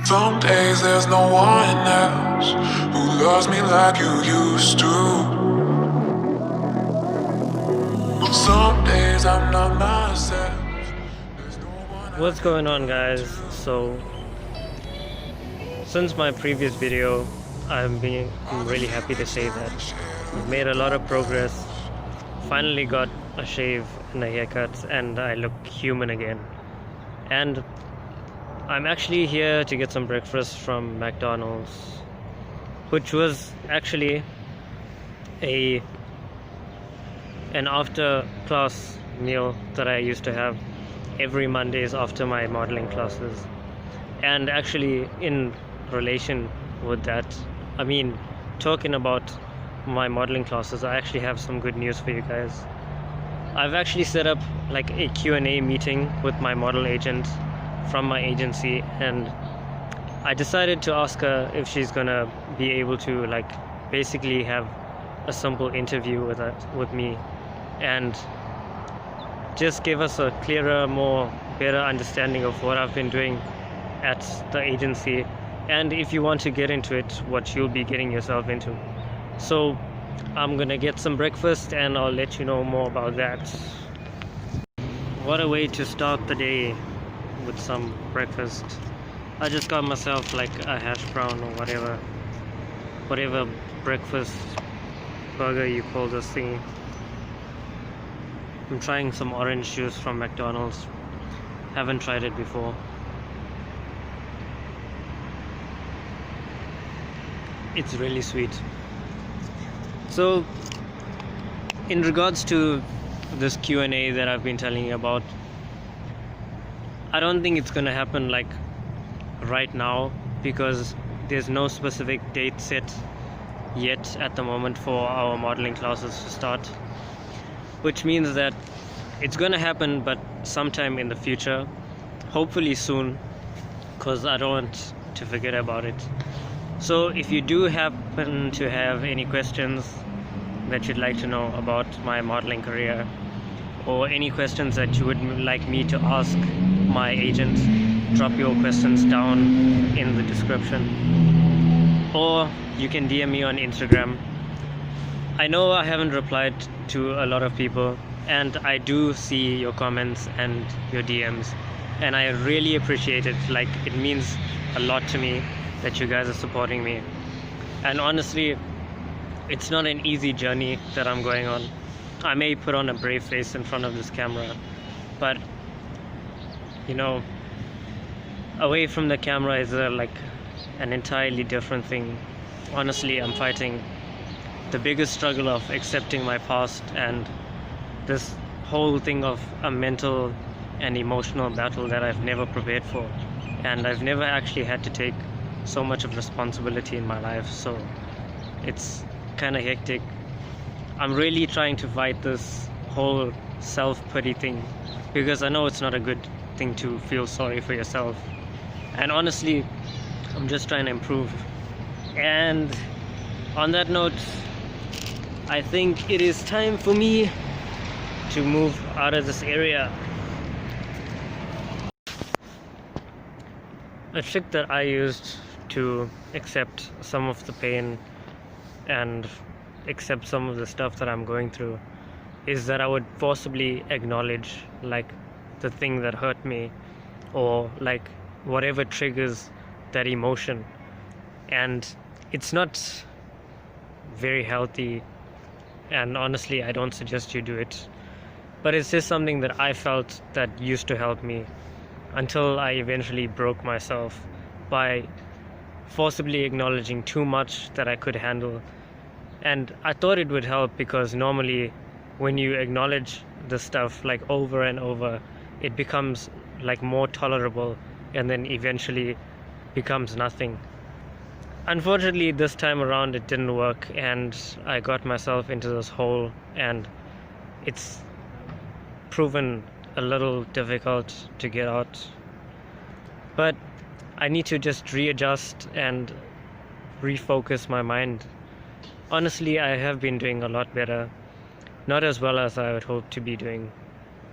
Some days there's no one else who loves me like you used to. Some days I'm not myself. There's no one. What's going on, guys? So since my previous video, I'm really happy to say that I've made a lot of progress. Finally got a shave and a haircut, and I look human again. And I'm actually here to get some breakfast from McDonald's, which was actually an after class meal that I used to have every Mondays after my modeling classes. And actually, in relation with that, talking about my modeling classes, I actually have some good news for you guys. I've actually set up like a Q&A meeting with my model agent from my agency, and I decided to ask her if she's gonna be able to basically have a simple interview with me and just give us a clearer, better understanding of what I've been doing at the agency, and if you want to get into it, what you'll be getting yourself into. So I'm gonna get some breakfast and I'll let you know more about that. What a way to start the day, with some breakfast. I just got myself like a hash brown or whatever breakfast burger you call this thing. I'm trying some orange juice from McDonald's. Haven't tried it before. It's really sweet. So in regards to this Q&A that I've been telling you about, I don't think it's gonna happen like right now, because there's no specific date set yet at the moment for our modeling classes to start, which means that it's gonna happen, but sometime in the future, hopefully soon, because I don't want to forget about it. So if you do happen to have any questions that you'd like to know about my modeling career, or any questions that you would like me to ask my agent, drop your questions down in the description, or you can DM me on Instagram. I know I haven't replied to a lot of people, and I do see your comments and your DMs, and I really appreciate it. Like, it means a lot to me that you guys are supporting me. And honestly, it's not an easy journey that I'm going on. I may put on a brave face in front of this camera, but away from the camera is an entirely different thing. Honestly, I'm fighting the biggest struggle of accepting my past, and this whole thing of a mental and emotional battle that I've never prepared for, and I've never actually had to take so much of responsibility in my life, so it's kind of hectic. I'm really trying to fight this whole self-pity thing, because I know it's not a good thing to feel sorry for yourself, and honestly, I'm just trying to improve. And on that note, I think it is time for me to move out of this area. A trick that I used to accept some of the pain and accept some of the stuff that I'm going through is that I would forcibly acknowledge the thing that hurt me, or whatever triggers that emotion. And it's not very healthy, and honestly I don't suggest you do it, but it's just something that I felt that used to help me, until I eventually broke myself by forcibly acknowledging too much that I could handle. And I thought it would help, because normally when you acknowledge the stuff over and over, it becomes more tolerable, and then eventually becomes nothing. Unfortunately, this time around it didn't work, and I got myself into this hole, and it's proven a little difficult to get out. But I need to just readjust and refocus my mind. Honestly, I have been doing a lot better. Not as well as I would hope to be doing.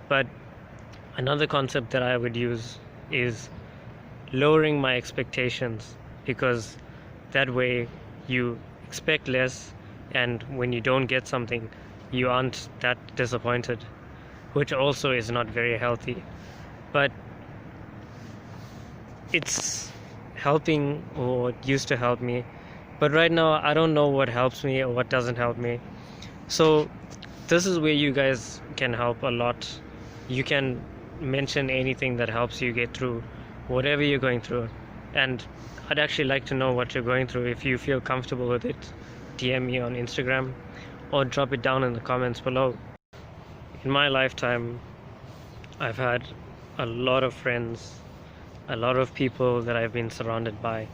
But another concept that I would use is lowering my expectations, because that way you expect less, and when you don't get something, you aren't that disappointed, which also is not very healthy. But it's helping, or it used to help me. But right now, I don't know what helps me or what doesn't help me. So this is where you guys can help a lot. You can mention anything that helps you get through whatever you're going through. And I'd actually like to know what you're going through. If you feel comfortable with it, DM me on Instagram or drop it down in the comments below. In my lifetime, I've had a lot of friends, a lot of people that I've been surrounded by.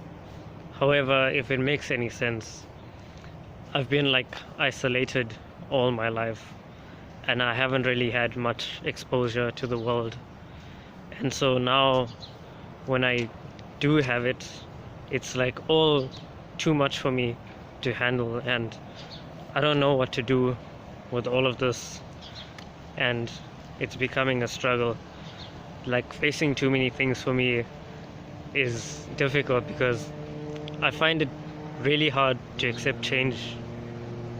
However, if it makes any sense, I've been like isolated all my life, and I haven't really had much exposure to the world. And so now when I do have it, it's like all too much for me to handle, and I don't know what to do with all of this, and it's becoming a struggle. Like, facing too many things for me is difficult because I find it really hard to accept change,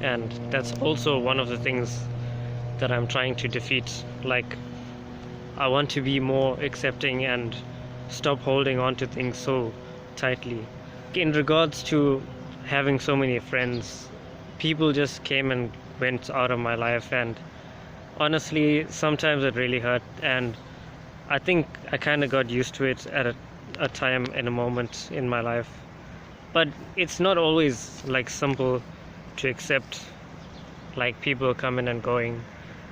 and that's also one of the things that I'm trying to defeat. Like, I want to be more accepting and stop holding on to things so tightly. In regards to having so many friends, people just came and went out of my life, and honestly, sometimes it really hurt, and I think I kind of got used to it at a time and a moment in my life. But it's not always like simple to accept, like, people coming and going.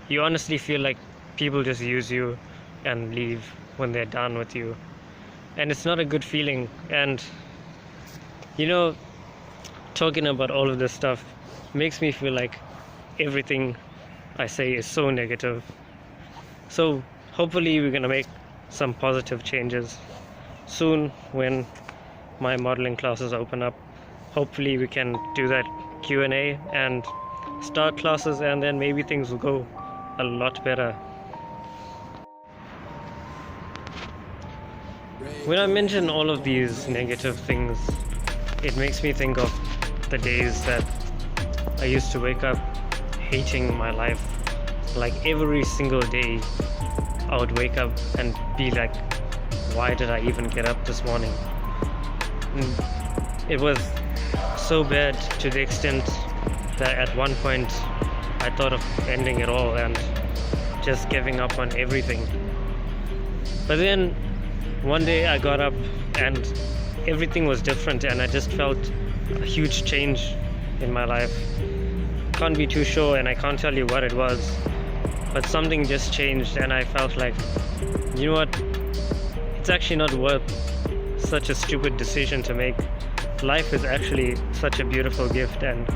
You honestly feel like people just use you and leave when they're done with you, and it's not a good feeling. And you know, talking about all of this stuff makes me feel like everything I say is so negative. So hopefully we're gonna make some positive changes soon when my modeling classes open up. Hopefully we can do that Q&A and start classes, and then maybe things will go a lot better. When I mention all of these negative things, it makes me think of the days that I used to wake up hating my life. Like, every single day I would wake up and be like, why did I even get up this morning? And it was so bad to the extent that at one point I thought of ending it all and just giving up on everything. But then one day I got up and everything was different, and I just felt a huge change in my life. Can't be too sure, and I can't tell you what it was, but something just changed, and I felt like, you know what, it's actually not worth such a stupid decision to make. Life is actually such a beautiful gift, and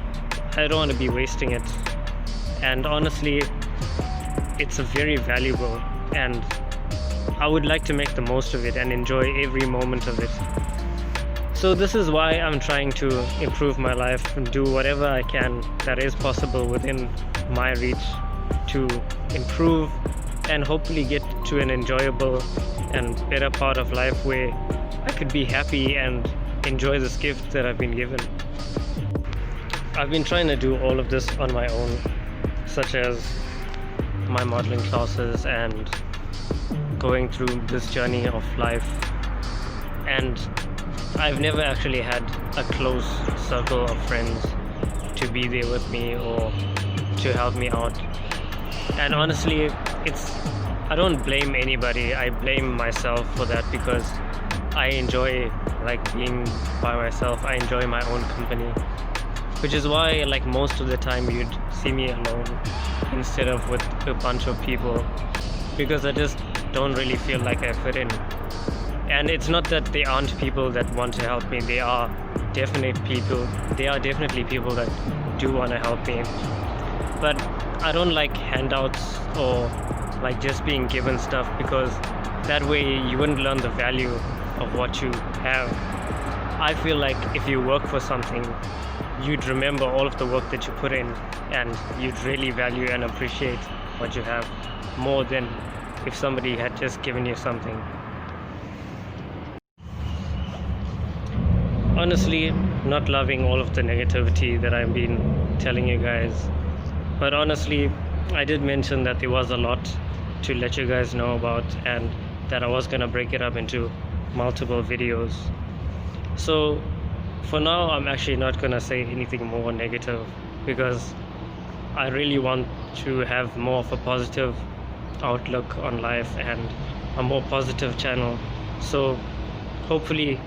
I don't want to be wasting it. And honestly, it's a very valuable, and I would like to make the most of it and enjoy every moment of it. So this is why I'm trying to improve my life and do whatever I can that is possible within my reach to improve and hopefully get to an enjoyable and better part of life where I could be happy and enjoy this gift that I've been given. I've been trying to do all of this on my own, such as my modeling classes and going through this journey of life, and I've never actually had a close circle of friends to be there with me or to help me out. And honestly, I don't blame anybody, I blame myself for that, because I enjoy like being by myself. I enjoy my own company, which is why like most of the time you'd see me alone instead of with a bunch of people, because I just don't really feel like I fit in. And it's not that there aren't people that want to help me. There are definitely people that do want to help me, but I don't like handouts or like just being given stuff, because that way you wouldn't learn the value of what you have. I feel like if you work for something, you'd remember all of the work that you put in, and you'd really value and appreciate what you have more than if somebody had just given you something. honestly not loving all of the negativity that I've been telling you guys. But honestly, I did mention that there was a lot to let you guys know about, and that I was gonna break it up into multiple videos. So for now, I'm actually not gonna say anything more negative, because I really want to have more of a positive outlook on life and a more positive channel. So hopefully,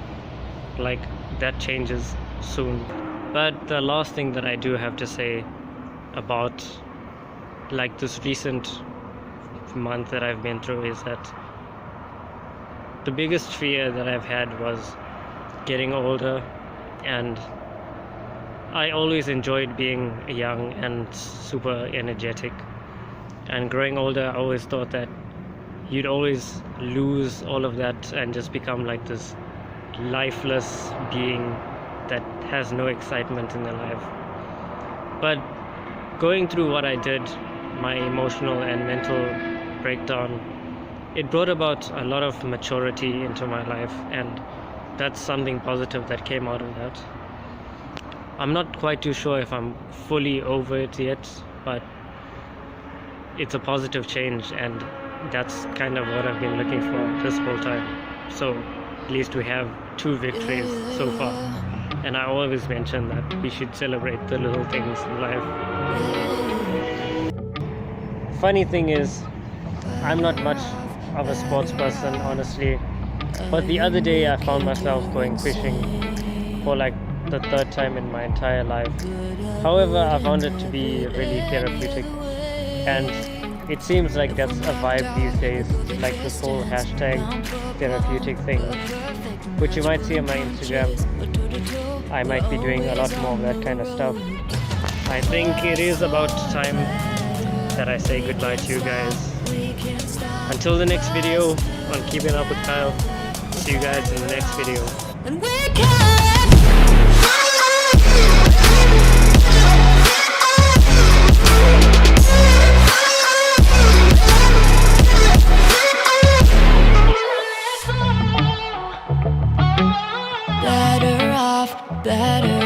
like, that changes soon. But the last thing that I do have to say about like this recent month that I've been through is that the biggest fear that I've had was getting older, and I always enjoyed being young and super energetic. And growing older, I always thought that you'd always lose all of that and just become like this lifeless being that has no excitement in their life. But going through what I did, my emotional and mental breakdown, it brought about a lot of maturity into my life, and that's something positive that came out of that. I'm not quite too sure if I'm fully over it yet, but it's a positive change, and that's kind of what I've been looking for this whole time. So at least we have 2 victories so far, and I always mention that we should celebrate the little things in life. Funny thing is, I'm not much of a sports person, honestly, but the other day I found myself going fishing for like the 3rd time in my entire life. However, I found it to be really therapeutic, and it seems like that's a vibe these days, like this whole hashtag therapeutic thing, which you might see on my Instagram. I might be doing a lot more of that kind of stuff. I think it is about time that I say goodbye to you guys. Until the next video on Keeping Up with Kyle, see you guys in the next video. Better off, better